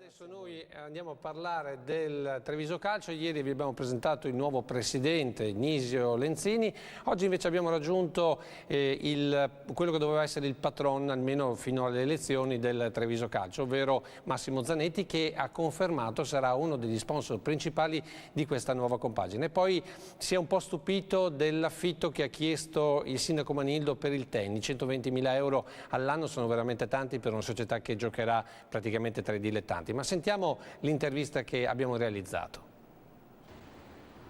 Adesso noi andiamo a parlare del Treviso Calcio. Ieri vi abbiamo presentato il nuovo presidente Nisio Lenzini. Oggi invece abbiamo raggiunto quello che doveva essere il patron, almeno fino alle elezioni, del Treviso Calcio, ovvero Massimo Zanetti, che ha confermato sarà uno degli sponsor principali di questa nuova compagine. Poi si è un po' stupito dell'affitto che ha chiesto il sindaco Manildo per il tennis. 120.000 euro all'anno sono veramente tanti per una società che giocherà praticamente tra i dilettanti. Ma sentiamo l'intervista che abbiamo realizzato.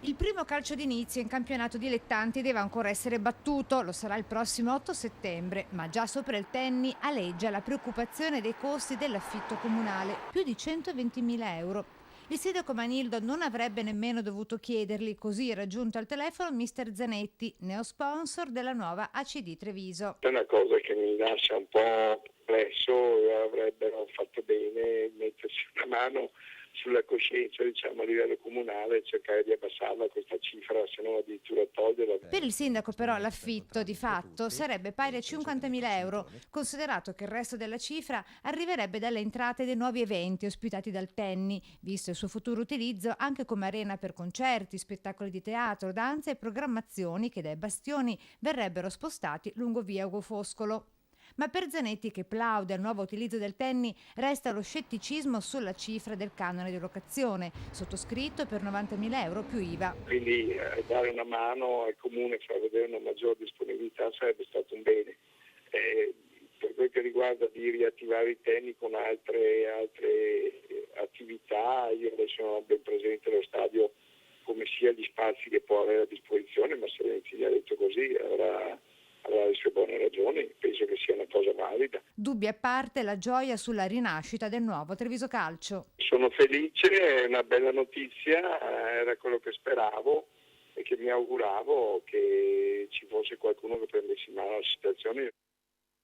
Il primo calcio d'inizio in campionato dilettanti deve ancora essere battuto, lo sarà il prossimo 8 settembre, ma già sopra il tennis aleggia la preoccupazione dei costi dell'affitto comunale, più di 120.000 euro. Il sindaco Manildo non avrebbe nemmeno dovuto chiederli, così raggiunto al telefono mister Zanetti, neosponsor della nuova ACD Treviso. È una cosa che mi lascia un po' perplesso, avrebbero fatto bene mettersi una mano sulla coscienza, diciamo, a livello comunale, cercare di abbassarla questa cifra, se non addirittura toglierla. Per il sindaco però l'affitto di fatto sarebbe pari a 50.000 euro, considerato che il resto della cifra arriverebbe dalle entrate dei nuovi eventi ospitati dal tennis, visto il suo futuro utilizzo anche come arena per concerti, spettacoli di teatro, danze e programmazioni che dai bastioni verrebbero spostati lungo via Ugo Foscolo. Ma per Zanetti, che plaude al nuovo utilizzo del tennis, resta lo scetticismo sulla cifra del canone di locazione, sottoscritto per 90.000 euro più IVA. Quindi dare una mano al comune, far vedere una maggior disponibilità sarebbe stato un bene. Per quel che riguarda di riattivare i tennis con altre attività, io adesso non ho ben presente lo stadio come sia gli spazi che può avere a disposizione, ma se Lenzini ha detto così avrà le sue buone ragioni, penso che sia una cosa valida. Dubbi a parte, la gioia sulla rinascita del nuovo Treviso Calcio. Sono felice, è una bella notizia, era quello che speravo e che mi auguravo che ci fosse qualcuno che prendesse in mano la situazione.